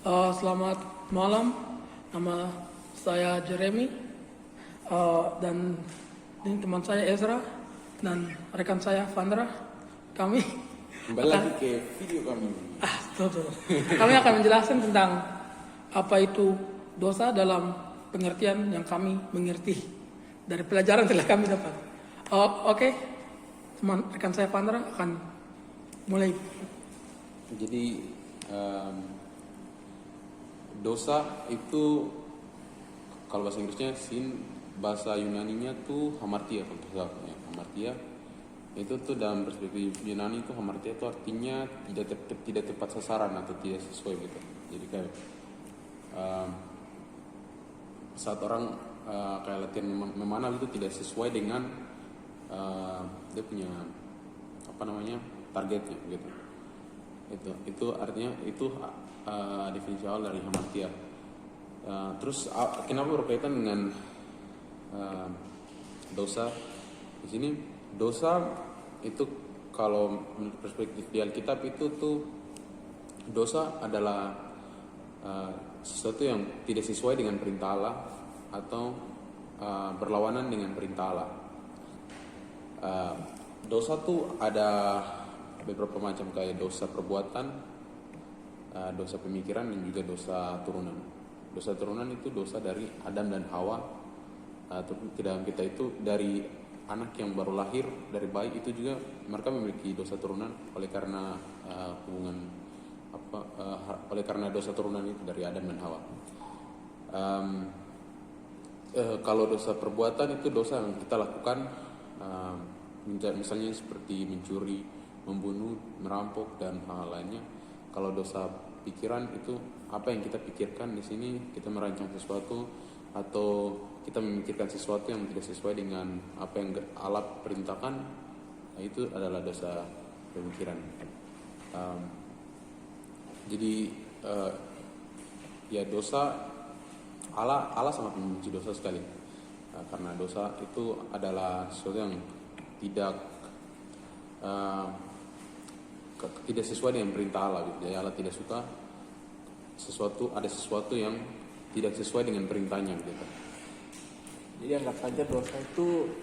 Selamat malam, nama saya Jeremy dan ini teman saya Ezra dan rekan saya Vandra. Kami Kembali lagi ke video kami. betul. Kami akan menjelaskan tentang apa itu dosa dalam pengertian yang kami mengerti dari pelajaran yang telah kami dapat. Oke, teman rekan saya Vandra akan mulai. Jadi dosa itu kalau bahasa Inggrisnya sin, bahasa Yunaninya tuh hamartia kalau tidak salah ya. Hamartia itu tuh dalam perspektif Yunani itu hamartia itu artinya tidak tepat sasaran atau tidak sesuai gitu. Jadi kayak saat orang kayak latihan memanah itu tidak sesuai dengan dia punya targetnya gitu. Itu artinya itu definisi awal dari hamartia. Terus kenapa berkaitan dengan dosa? Di sini dosa itu kalau menurut perspektif di Alkitab itu tuh dosa adalah sesuatu yang tidak sesuai dengan perintah Allah atau berlawanan dengan perintah Allah. Dosa tuh ada beberapa macam, kayak dosa perbuatan, dosa pemikiran, dan juga dosa turunan. Dosa turunan itu dosa dari Adam dan Hawa, atau dalam kita itu dari anak yang baru lahir dari bayi itu juga mereka memiliki dosa turunan oleh karena oleh karena dosa turunan itu dari Adam dan Hawa. Kalau dosa perbuatan itu dosa yang kita lakukan, misalnya seperti mencuri, membunuh, merampok, dan hal lainnya. Kalau dosa pikiran itu apa yang kita pikirkan. Di sini kita merancang sesuatu atau kita memikirkan sesuatu yang tidak sesuai dengan apa yang Allah perintahkan. Nah, itu adalah dosa pemikiran. Jadi ya dosa Allah sangat membenci dosa sekali, karena dosa itu adalah sesuatu yang tidak sesuai dengan perintah Allah gitu. Jadi Allah tidak suka sesuatu yang tidak sesuai dengan perintahnya gitu. Jadi anggap saja dosa itu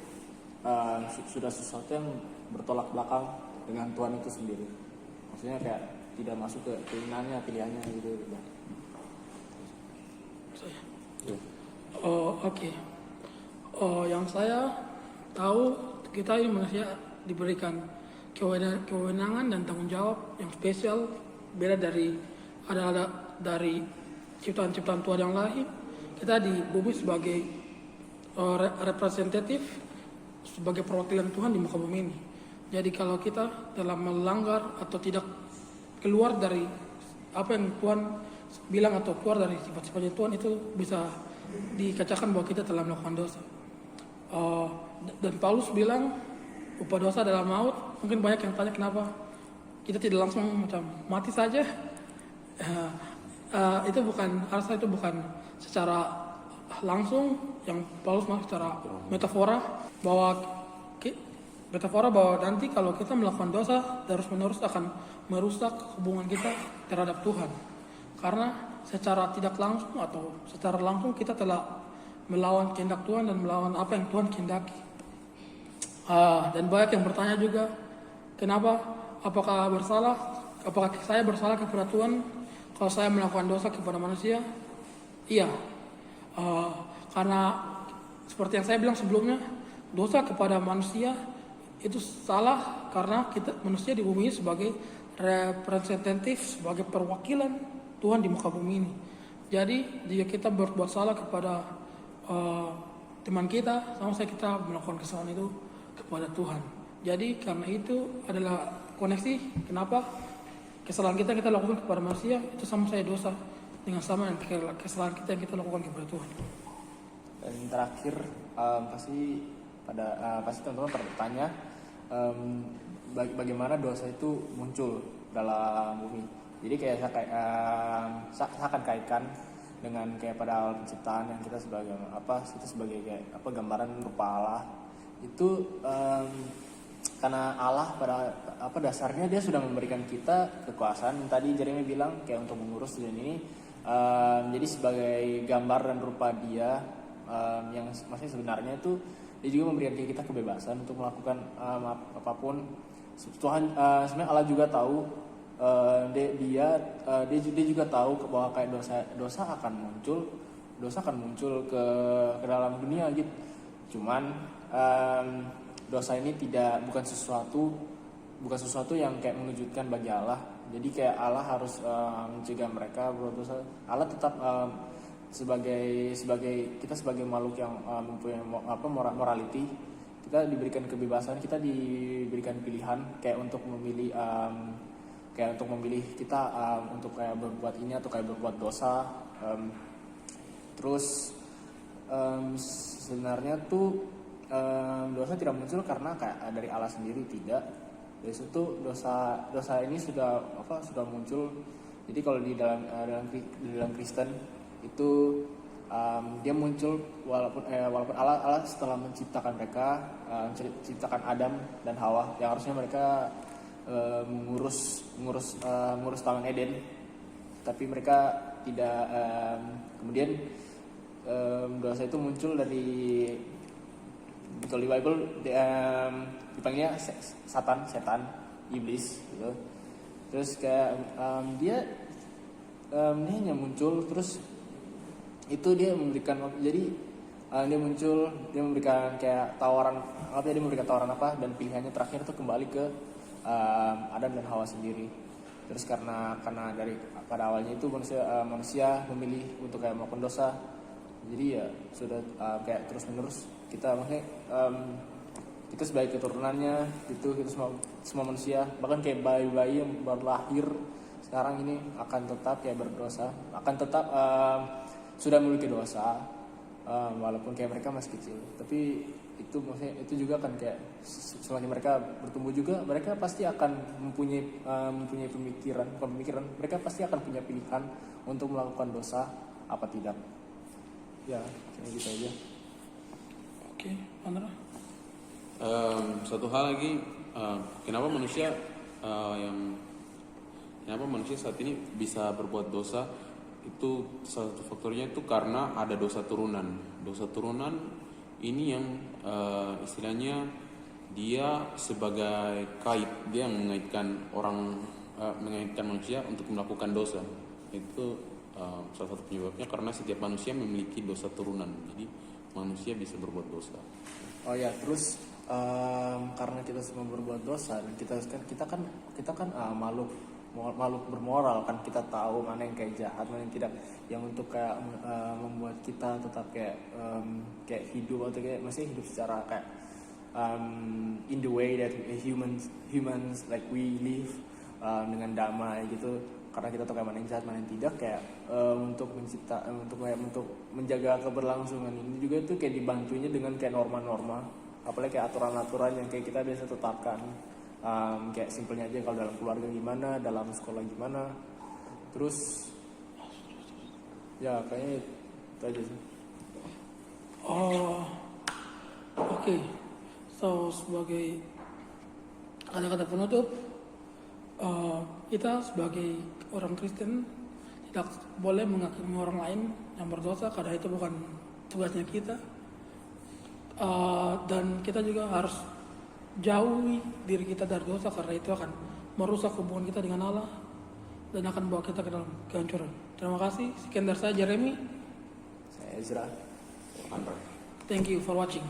sudah sesuatu yang bertolak belakang dengan Tuhan itu sendiri. Maksudnya kayak tidak masuk ke keinginannya, pilihannya gitu. Oke. Yang saya tahu, kita ini manusia diberikan kewenangan dan tanggung jawab yang spesial, beda dari dari ciptaan-ciptaan Tuhan yang lain. Kita di bumi sebagai representatif, sebagai perwakilan Tuhan di muka bumi ini. Jadi kalau kita telah melanggar atau tidak keluar dari apa yang Tuhan bilang atau keluar dari sifat-sifatnya Tuhan, itu bisa dikatakan bahwa kita telah melakukan dosa. Dan Paulus bilang upah dosa adalah maut. Mungkin banyak yang tanya kenapa kita tidak langsung macam mati saja. Itu bukan secara langsung, yang Paulus maksud secara metafora bahwa nanti kalau kita melakukan dosa terus-menerus akan merusak hubungan kita terhadap Tuhan. Karena secara tidak langsung atau secara langsung kita telah melawan kehendak Tuhan dan melawan apa yang Tuhan kehendaki. Dan banyak yang bertanya juga, apakah saya bersalah kepada Tuhan kalau saya melakukan dosa kepada manusia? Iya, karena seperti yang saya bilang sebelumnya, dosa kepada manusia itu salah karena kita manusia di bumi ini sebagai representatif, sebagai perwakilan Tuhan di muka bumi ini. Jadi jika kita berbuat salah kepada teman kita, sama saja kita melakukan kesalahan itu kepada Tuhan. Jadi karena itu adalah koneksi kenapa kesalahan kita lakukan kepada manusia itu sama saja dosa dengan sama dengan kesalahan kita yang kita lakukan kepada Tuhan. Dan terakhir pasti teman-teman bertanya bagaimana dosa itu muncul dalam bumi. Jadi saya akan kaitkan dengan kayak pada awal penciptaan yang kita sebagai gambaran rupa Allah itu, karena Allah pada dasarnya dia sudah memberikan kita kekuasaan. Tadi Jeremy bilang kayak untuk mengurus dunia ini Jadi sebagai gambar dan rupa dia, yang maksudnya sebenarnya itu dia juga memberikan kita kebebasan untuk melakukan apapun. Tuhan sebenarnya Allah juga tahu, dia juga tahu bahwa kayak dosa akan muncul ke dalam dunia gitu. Cuman dosa ini bukan sesuatu yang kayak mengejutkan bagi Allah. Jadi kayak Allah harus mencegah mereka berdosa. Allah tetap sebagai kita sebagai makhluk yang mempunyai morality, kita diberikan kebebasan, kita diberikan pilihan kayak untuk memilih kita untuk kayak berbuat ini atau kayak berbuat dosa. Terus sebenarnya tuh dosa tidak muncul karena kayak dari Allah sendiri, tidak. Dari situ dosa ini sudah muncul. Jadi kalau di dalam Kristen itu dia muncul walaupun Allah setelah menciptakan mereka, menciptakan Adam dan Hawa yang harusnya mereka mengurus Taman Eden, tapi mereka tidak. Kemudian dosa itu muncul dari, kalau di Bible dipanggilnya setan, iblis gitu. Terus kayak dia hanya muncul, terus itu dia memberikan, jadi dia memberikan kayak tawaran apa, dan pilihannya terakhir itu kembali ke Adam dan Hawa sendiri. Terus karena pada awalnya itu manusia memilih untuk kayak melakukan dosa, jadi ya sudah kayak terus menerus kita kita sebagai keturunannya itu, kita semua manusia, bahkan kayak bayi-bayi yang baru lahir sekarang ini akan tetap kayak berdosa, akan tetap sudah memiliki dosa, walaupun kayak mereka masih kecil. Tapi itu maksudnya itu juga kan kayak semakin mereka bertumbuh juga, mereka pasti akan mempunyai pemikiran, mereka pasti akan punya pilihan untuk melakukan dosa apa tidak. Ya, kayak gitu aja. Oke, Andra. Satu hal lagi, kenapa manusia saat ini bisa berbuat dosa, itu salah satu faktornya itu karena ada dosa turunan. Dosa turunan ini yang istilahnya dia sebagai kait, dia yang mengaitkan manusia untuk melakukan dosa. Itu salah satu penyebabnya, karena setiap manusia memiliki dosa turunan, jadi manusia bisa berbuat dosa. Oh ya, terus karena kita semua berbuat dosa, dan kita kan makhluk bermoral kan, kita tahu mana yang kayak jahat, mana yang tidak, yang untuk kayak membuat kita tetap kayak hidup, atau kayak masih hidup secara kayak in the way that humans like we live, dengan damai gitu. Karena kita tahu kayak mana yang jahat, mana yang tidak, kayak untuk menjaga keberlangsungan ini juga itu kayak dibantunya dengan kayak norma-norma, apalagi kayak aturan-aturan yang kayak kita biasa tetapkan. Kayak simpelnya aja, kalau dalam keluarga gimana, dalam sekolah gimana. Terus ya kayaknya itu aja sih. Oke. So sebagai kata-kata penutup, kita sebagai orang Kristen tidak boleh menghakimi orang lain yang berdosa, karena itu bukan tugasnya kita. Dan kita juga harus jauhi diri kita dari dosa, karena itu akan merusak hubungan kita dengan Allah dan akan membawa kita ke dalam kehancuran. Terima kasih. Sekian dari saya, Jeremy. Saya Ezra. Andra. Thank you for watching.